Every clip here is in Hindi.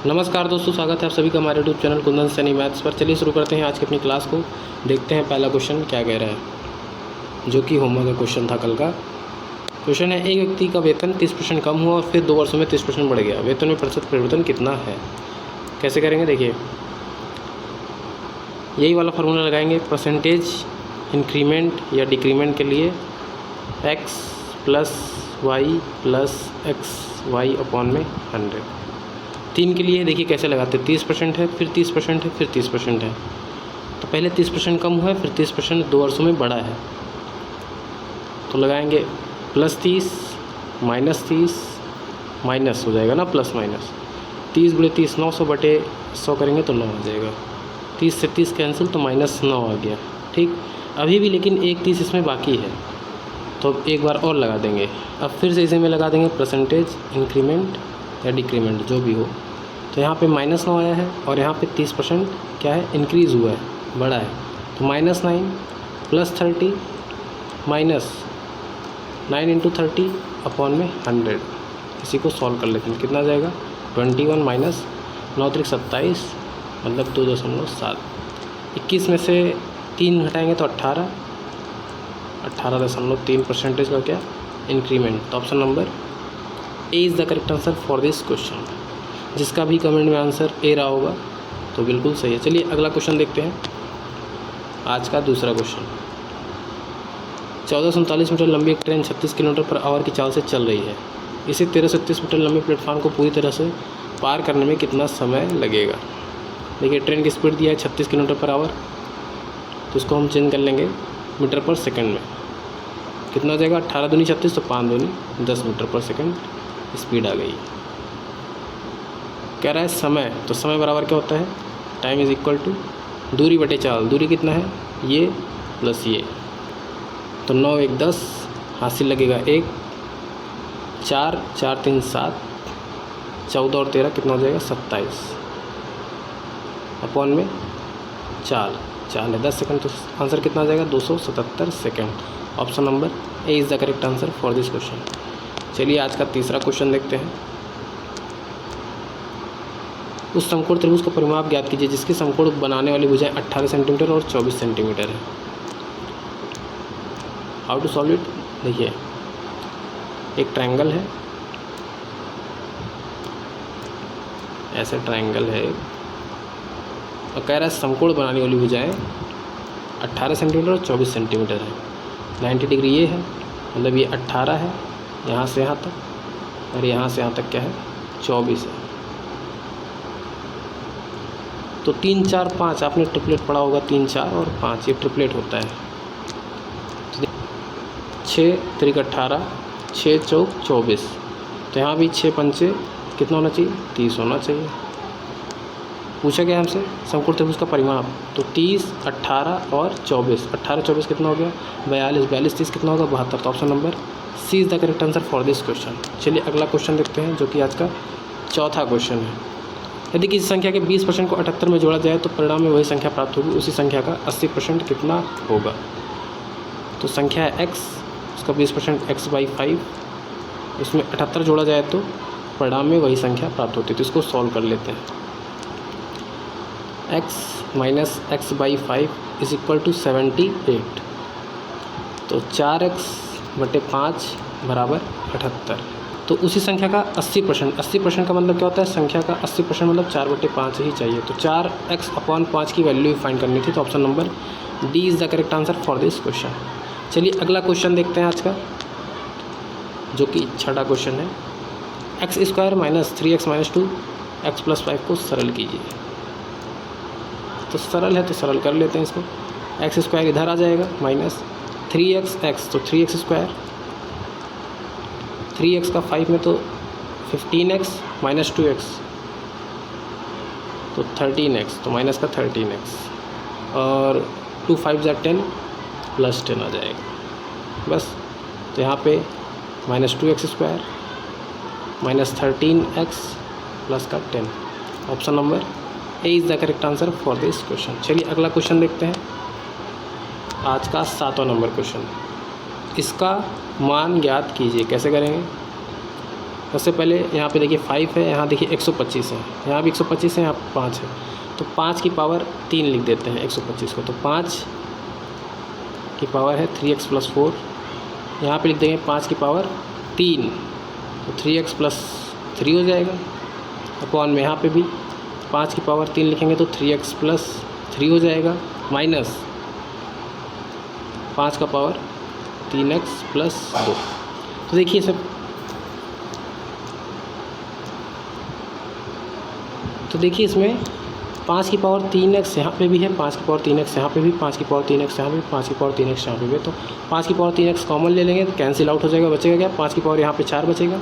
नमस्कार दोस्तों, स्वागत है आप सभी का हमारे YouTube channel Kundan Saini maths पर। चलिए शुरू करते हैं आज की अपनी क्लास को। देखते हैं पहला क्वेश्चन क्या कह रहा है, जो कि होमवर्क का क्वेश्चन था कल का। क्वेश्चन है, एक व्यक्ति का वेतन 30% कम हुआ और फिर 2 वर्षों में 30% बढ़ गया। वेतन में प्रतिशत परिवर्तन कितना है? कैसे करेंगे देखिए, यही वाला फार्मूला लगाएंगे परसेंटेज इंक्रीमेंट या डिक्रीमेंट के लिए। x plus Y plus X Y upon में 100। 3 के लिए देखिए कैसे लगाते हैं, 30% है, फिर 30% है, फिर 30% है। तो पहले 30% कम हुआ है, फिर 30% 2 वर्षों में बढ़ा है। तो लगाएंगे प्लस 30 माइनस 30 माइनस हो जाएगा ना, प्लस माइनस 30 गुणे 30 900 बटे 100 करेंगे तो 9 आ जाएगा। 30 से 30 कैंसिल तो -9 आ गया। ठीक, अभी भी लेकिन एक 30 इसमें बाकी है, तो अब एक बार और लगा देंगे। अब फिर से इसी में लगा देंगे परसेंटेज इंक्रीमेंट या डिक्रीमेंट जो भी हो। तो यहाँ पे -9 आया है और यहाँ पे 30% क्या है, इंक्रीज़ हुआ है, बढ़ा है। तो -9 प्लस 30 माइनस 9 इंटू 30 अपॉन में 100। इसी को सॉल्व कर लेते हैं, कितना आ जाएगा 21 माइनस 9 त्रिक 27 मतलब 2.7। 21 में से 3 घटाएंगे तो 18.3% का क्या इंक्रीमेंट। तो option number A is the correct answer for this question. जिसका भी कमेंट में आंसर ए रहा होगा तो बिल्कुल सही है। चलिए अगला क्वेश्चन देखते हैं, आज का दूसरा क्वेश्चन। 1439 मीटर लंबी एक ट्रेन 36 किलोमीटर पर आवर की चाल से चल रही है। इसे 1330 मीटर लंबे प्लेटफार्म को पूरी तरह से पार करने में कितना समय लगेगा? देखिए ट्रेन की स्पीड दिया है 36 किलोमीटर पर आवर, तो इसको हम चेंज कर लेंगे मीटर पर सेकंड में। कितना हो जाएगा, 18 दूनी 36 तो 5 दूनी 10 मीटर पर सेकंड स्पीड आ गई। कह रहा है समय, तो समय बराबर क्या होता है, टाइम इज़ इक्वल टू दूरी बटे चाल। दूरी कितना है, ये प्लस ये, तो 9 1 10 हासिल लगेगा 1 4 4 3 7 14 और 13 कितना हो जाएगा 27 अपॉन में चाल है 10 सेकंड। तो आंसर कितना आ जाएगा 277 second. Option number A is the correct answer for this question. चलिए आज का तीसरा क्वेश्चन देखते हैं। उस समकोण त्रिभुज का परिमाप ज्ञात कीजिए जिसकी समकोण बनाने वाली भुजाएं 18 सेंटीमीटर और 24 सेंटीमीटर है। हाउ टू सॉल्व इट, देखिए एक ट्रायंगल है, ऐसे ट्रायंगल है और कह रहा है समकोण बनाने वाली भुजाएं 18 सेंटीमीटर और 24 सेंटीमीटर है। 90 डिग्री ये है, मतलब ये 18 है यहाँ से यहाँ तक, और यहाँ से यहाँ तक क्या है 24 है। तो 3 4 5 आपने ट्रिपलेट पढ़ा होगा, 3 4 और 5 ये ट्रिपलेट होता है। 6 3 18 6 4 24, तो यहाँ भी 6 पंचे कितना होना चाहिए 30 होना चाहिए। पूछा गया हमसे समकोण त्रिभुज का परिमाप, तो 30 18 और 24, 18 24 कितना हो गया 42, 42 30 कितना होगा 72। तो option number C is the correct answer for this question. चलिए अगला क्वेश्चन देखते हैं, जो कि आज का चौथा क्वेश्चन है। यदि किसी संख्या के 20% को 78 में जोड़ा जाए तो परिणाम में वही संख्या प्राप्त होगी, उसी संख्या का 80% कितना होगा? तो संख्या है x, उसका 20% x/5, उसमें 78 जोड़ा जाए तो परिणाम में वही संख्या प्राप्त होती है। तो इसको सॉल्व कर लेते हैं। x minus x/5 is equal to 78, तो 4x बटे 5 बराबर 78। तो उसी संख्या का 80% का मतलब क्या होता है, संख्या का 80% मतलब 4/5 ही चाहिए। तो 4x अपॉन 5 की वैल्यू फाइंड करनी थी। तो option number D is the correct answer for this question. चलिए अगला क्वेश्चन देखते हैं आज का, जो कि छठा क्वेश्चन है। x² minus 3x minus 2 x plus 5 को सरल कीजिए। तो सरल है तो सरल कर लेते हैं इसको। x² इधर आ जाएगा माइनस 3x, तो 3x², 3x का 5 में तो 15x माइनस 2x तो 13x, तो माइनस का 13x, और 2 5 = 10 प्लस 10 आ जाएगा बस। तो यहाँ पे -2x² माइनस 13x प्लस का 10। Option number A is the correct answer for this question. चलिए अगला क्वेश्चन देखते हैं, आज का 7वां नंबर क्वेश्चन। इसका मान ज्ञात कीजिए। कैसे करेंगे, सबसे पहले यहाँ पे देखिए 5 है, यहाँ देखिए 125 है, यहाँ भी 125 है, यहाँ 5 है, तो 5 की पावर 3 लिख देते हैं 125 को। तो 5 की पावर है 3x + 4, यहाँ पे लिख देंगे 5 की पावर 3, तो 3x + 3 हो जाएगा। अपॉन में यहाँ पे भी 5 की पावर 3 लिखेंगे तो 3x + 3 हो जाएगा, माइनस 5 का पावर 3x + 2। तो देखिए सब, तो देखिए इसमें 5 की पावर 3x यहाँ पे भी है, 5 की पावर 3x यहाँ पे भी, 5 की पावर 3x यहाँ पे, 5 की पावर 3x यहाँ पे भी। तो 5 की पावर 3x कॉमन ले लेंगे तो कैंसिल आउट हो जाएगा, बचेगा क्या, 5 की पावर यहाँ पे 4 बचेगा,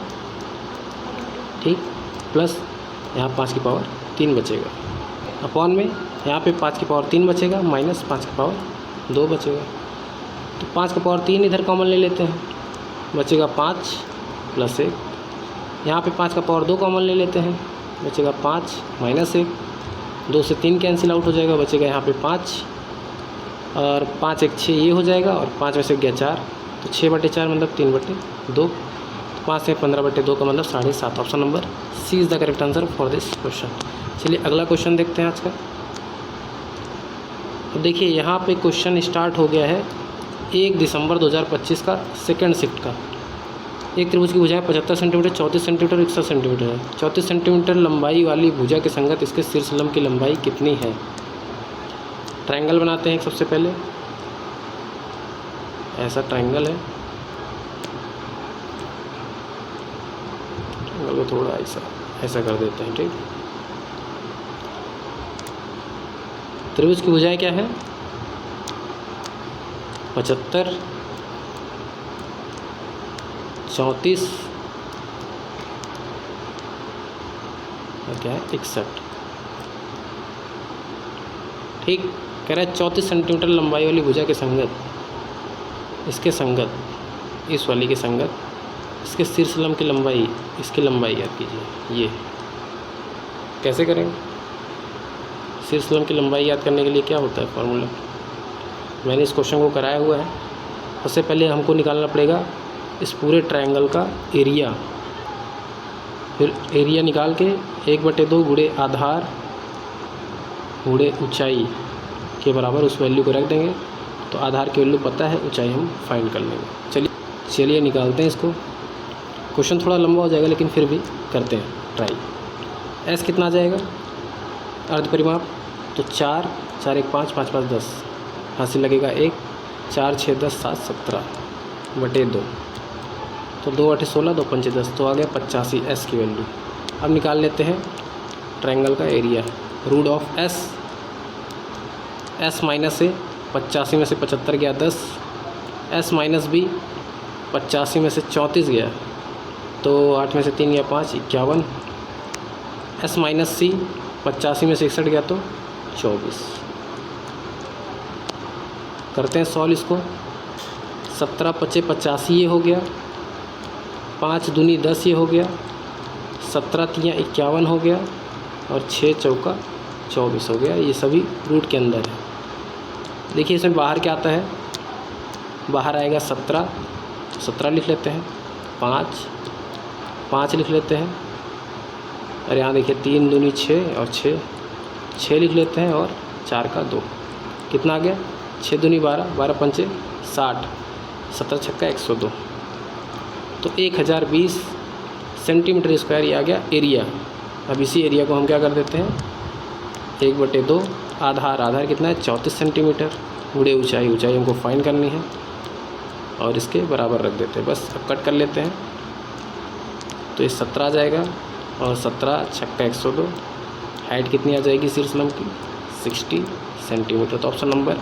ठीक, प्लस यहाँ 5 की पावर 3 बचेगा, अपॉन में यहाँ पे 5 की पावर 3 बचेगा, माइनस 5 की पावर 2 बचेगा। तो 5 की पावर 3 इधर कॉमन ले लेते हैं, बचेगा 5 + 1, यहाँ पे 5 का पावर 2 कॉमन ले लेते हैं, बचेगा 5 - 1, 2 से 3 कैंसिल आउट हो जाएगा, बचेगा यहाँ पे 5, और 5 1 6 ये हो जाएगा, और 5 में से गया 4, तो 6/4 मतलब 3/2, तो 5 से 15/2 का मतलब 7.5। Option number C is the correct answer for this question. चलिए अगला क्वेश्चन देखते हैं आज का। तो देखिए यहाँ पे क्वेश्चन स्टार्ट हो गया है 1 दिसंबर 2025 का सेकंड शिफ्ट का। एक त्रिभुज की भुजाएं 75 सेंटीमीटर, 34 सेंटीमीटर और 61 सेंटीमीटर है। 34 सेंटीमीटर लंबाई वाली भुजा के संगत इसके शीर्ष लंब की लंबाई कितनी है। ट्रायंगल बनाते हैं सबसे पहले, ऐसा ट्रायंगल है, ट्रायंगल को थोड़ा ऐसा कर देते हैं, ठीक। त्रिभुज की भुजाएं क्या है, 75, 34 और क्या है 61, ठीक। कह रहा है 34 सेंटीमीटर लंबाई वाली भुजा के संगत, इसके संगत, इस वाली के संगत इसके शीर्ष लंब की लंबाई, इसकी लंबाई याद कीजिए। ये कैसे करेंगे, शीर्ष लंब की लंबाई याद करने के लिए क्या होता है फॉर्मूला, मैंने इस क्वेश्चन को कराया हुआ है। सबसे पहले हमको निकालना पड़ेगा इस पूरे ट्रायंगल का एरिया, फिर एरिया निकाल के 1/2 गुणे आधार गुणे ऊंचाई के बराबर उस वैल्यू को रख देंगे, तो आधार की वैल्यू पता है, ऊंचाई हम फाइंड कर लेंगे। चलिए निकालते हैं इसको। क्वेश्चन थोड़ा लंबा हो जाएगा लेकिन फिर भी करते हैं ट्राई। एस कितना आ जाएगा अर्ध परिमाप, तो 4 4 1 5 5 5 10, हासिल लगेगा 1, 4 6 10 7 17/2, तो 2 8 16, 2 5 10, तो आ गया 85 एस की वैल्यू। अब निकाल लेते हैं ट्रायंगल का area. Root of S, S minus A 85 में से 75 गया 10, एस माइनस बी 85 में से 34 गया, तो 8 में से 3 गया 5, 51, एस माइनस सी 85 में से 61 गया तो 24। करते हैं सॉल्व इसको। 17 × 5 = 85 ये हो गया, 5 दूनी 10 ये हो गया, 17 × 3 = 51 हो गया, और 6 चौका 24 हो गया। ये सभी रूट के अंदर है। देखिए इसमें बाहर क्या आता है, बाहर आएगा 17, 17 लिख लेते हैं, 5 5 लिख लेते हैं, और यहाँ देखिए 3 दूनी 6 और 6 लिख लेते हैं, और 4 का 2, कितना आ गया 6 दूनी 12, 12 पंचे 60, 17 छक्का 102, तो 1020 सेंटीमीटर स्क्वायर ये आ गया एरिया। अब इसी एरिया को हम क्या कर देते हैं, 1/2 आधार कितना है 34 सेंटीमीटर गुणे ऊंचाई हमको फाइंड करनी है, और इसके बराबर रख देते हैं। बस अब कट कर लेते हैं, तो ये 17 आ जाएगा, और 17 छक्का 102, हाइट कितनी आ जाएगी शीर्ष लंब की 60 सेंटीमीटर। तो option number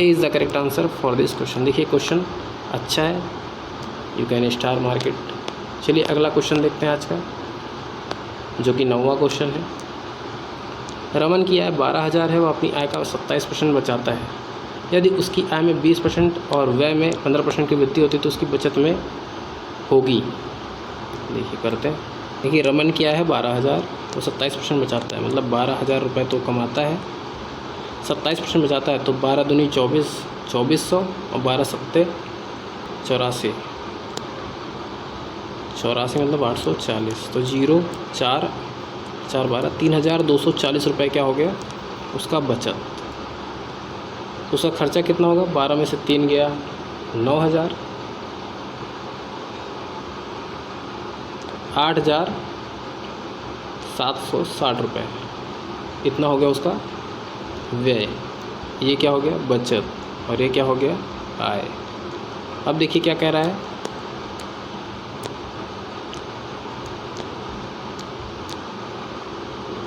A is the correct answer for this question. देखिए क्वेश्चन अच्छा है, यू कैन स्टार मार्केट। चलिए अगला क्वेश्चन देखते हैं आज का, जो कि 9वां क्वेश्चन है। रमन की आय 12,000 है, वो अपनी आय का 27% बचाता है। यदि उसकी आय में 20% और व्यय में 15% की वृद्धि होती तो उसकी बचत में होगी। देखिए करते हैं। देखिए रमन की आय है 12,000, वो 27% बचाता है, मतलब 12,000 रुपये तो कमाता है, 27% बचाता है, तो 12 दूनी 24, 2400, और 12 सत्ते 84, 84 मतलब 840, तो 0 4 4 12 3240 रुपये क्या हो गया उसका बचत। उसका खर्चा कितना होगा, 12 में से 3 गया 9000, 8760 रुपये, इतना हो गया उसका व्यय। ये क्या हो गया बचत और ये क्या हो गया आय। अब देखिए क्या कह रहा है,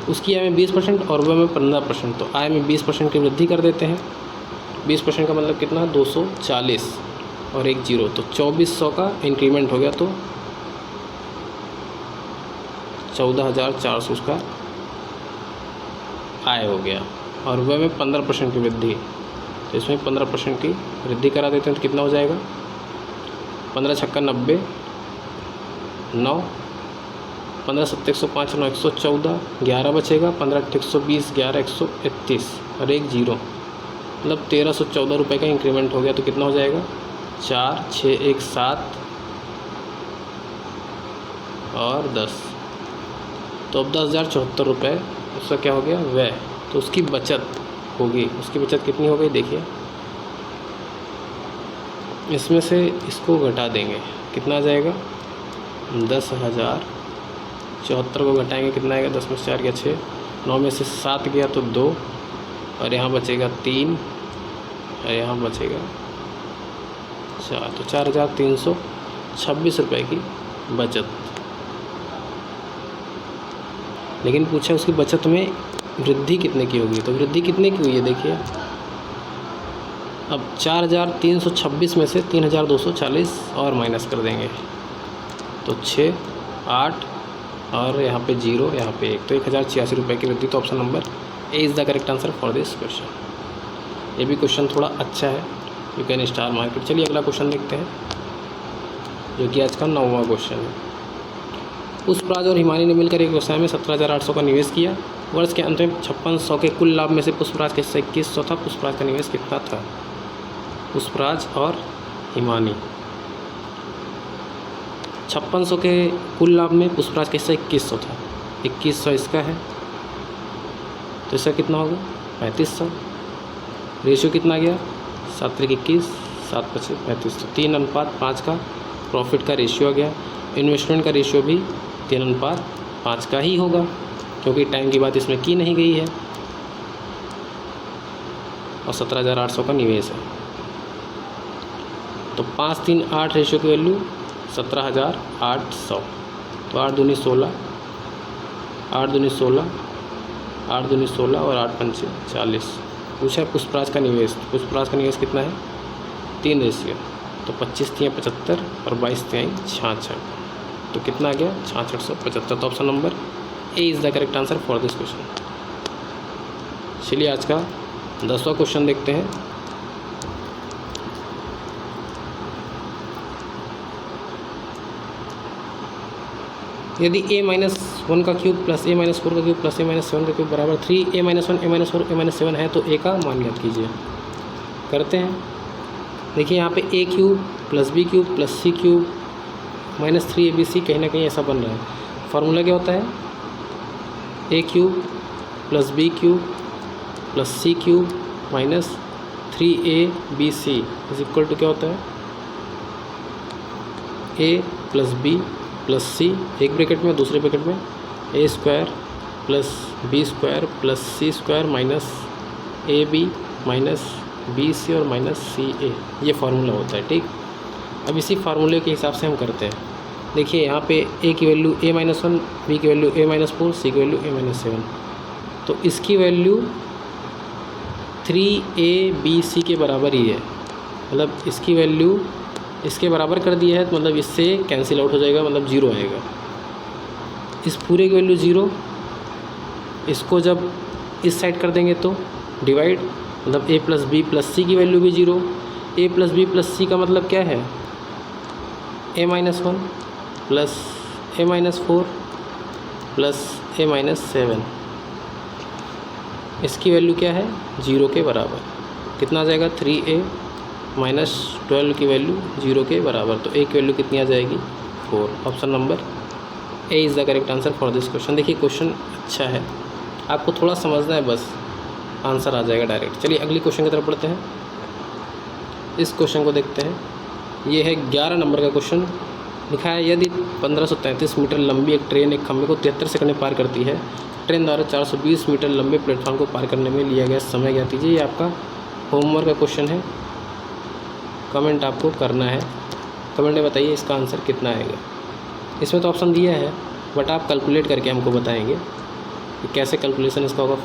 उसकी आय में 20% और व्यय में 15%, तो आय में 20% की वृद्धि कर देते हैं। 20% का मतलब कितना, 240 और एक 0, तो 2400 का इंक्रीमेंट हो गया, तो 14400 उसका आय हो गया। और व्यय में 15% की वृद्धि, तो इसमें 15% की वृद्धि करा देते हैं, तो कितना हो जाएगा 15 छक्का 90, 9 15 7 105 9 114, 11 बचेगा, 15 8 120, 11 131 और एक 0, मतलब 1314 रुपये का इंक्रीमेंट हो गया। तो कितना हो जाएगा 4 6 1 7 और 10, तो अब 10,074 रुपये उसका क्या हो गया व्यय। तो उसकी बचत होगी, उसकी बचत कितनी हो गई देखिए, इसमें से इसको घटा देंगे कितना आ जाएगा 10,074 को घटाएंगे कितना आएगा, 10 में से 4 गया 6, 9 में से 7 गया तो 2 और यहाँ बचेगा 3 और यहाँ बचेगा 4, तो 4,326 रुपये की बचत। लेकिन पूछा उसकी बचत में वृद्धि कितने की होगी, तो वृद्धि कितने की हुई है देखिए। अब 4,326 में से 3,240 और माइनस कर देंगे, तो 6 8 और यहाँ पे 0 यहाँ पे 1, तो 1,086 रुपये की वृद्धि। तो option number A is the correct answer for this question. ये भी क्वेश्चन थोड़ा अच्छा है, यू कैन स्टार मार्केट। चलिए अगला क्वेश्चन देखते हैं, जो कि आज का 9वां क्वेश्चन है। पुष्पराज और हिमानी ने मिलकर एक व्यवसाय में 17,800 का निवेश किया। वर्ष के अंत में 5600 के कुल लाभ में से पुष्पराज का हिस्सा 2100 था। पुष्पराज का निवेश कितना था। पुष्पराज और हिमानी, 5600 के कुल लाभ में पुष्पराज का हिस्सा 2100 था, 2100 इसका है, तो इसका कितना होगा 3500। रेशियो कितना गया 7 3 21, 7 5 35, तो 3:5 का प्रॉफिट का रेशियो आ गया। इन्वेस्टमेंट का रेशियो भी 3:5 का ही होगा, क्योंकि टाइम की बात इसमें की नहीं गई है, और 17,800 का निवेश है। तो 5 3 8 रेशियो की वैल्यू 17,800, तो 8 दूनी 16, 8 दूनी 16, 8 दूनी 16 और 8 पंचे 40। पूछा है पुष्पराज का निवेश, पुष्पराज का निवेश कितना है 3 रेशियो, तो 25 3 75 और 22 3 66, तो कितना आ गया 6675। तो option number A is the correct answer for this question. चलिए आज का 10वां क्वेश्चन देखते हैं। यदि a-1 का क्यूब प्लस a-4 का क्यूब प्लस a-7 का क्यूब बराबर 3a-1 a-4 a-7 है, तो a का मान ज्ञात कीजिए। करते हैं, देखिए यहाँ पे a cube plus b cube plus c cube minus 3abc कहीं ना कहीं ऐसा बन रहा है। फार्मूला क्या होता है, a cube plus b cube plus c cube minus 3abc is equal to क्या होता है, a plus b plus C, एक ब्रैकेट में दूसरे ब्रैकेट में a square plus b square plus c square minus ab minus bc और माइनस ca, ये फार्मूला होता है। ठीक, अब इसी फार्मूले के हिसाब से हम करते हैं। देखिए यहाँ पे a की वैल्यू a-1, b की वैल्यू a-4, c की वैल्यू a-7, तो इसकी वैल्यू 3abc के बराबर ही है, मतलब इसकी वैल्यू इसके बराबर कर दिया है, तो मतलब इससे कैंसिल आउट हो जाएगा, मतलब 0 आएगा। इस पूरे की वैल्यू 0, इसको जब इस साइड कर देंगे तो डिवाइड, मतलब a प्लस बी प्लस सी की वैल्यू भी 0। a प्लस बी प्लस सी का मतलब क्या है, a-1 plus a-4 plus a-7, इसकी वैल्यू क्या है 0 के बराबर। कितना आ जाएगा 3a-12 की वैल्यू 0 के बराबर, तो a की वैल्यू कितनी आ जाएगी 4। Option number A is the correct answer for this question. देखिए क्वेश्चन अच्छा है, आपको थोड़ा समझना है बस, आंसर आ जाएगा डायरेक्ट। चलिए अगली क्वेश्चन की तरफ बढ़ते हैं। इस क्वेश्चन को देखते हैं। ये है 11 नंबर का क्वेश्चन। लिखा है यदि 1533 मीटर लंबी एक ट्रेन एक खंभे को 73 सेकंड में पार करती है, ट्रेन द्वारा 420 मीटर लंबे प्लेटफॉर्म को पार करने में लिया गया समय ज्ञात कीजिए। ये आपका होमवर्क का क्वेश्चन है, कमेंट आपको करना है। कमेंट में बताइए इसका आंसर कितना आएगा। इसमें तो ऑप्शन दिया है बट आप कैलकुलेट करके हमको बताएंगे कि कैसे कैलकुलेशन इसका होगा।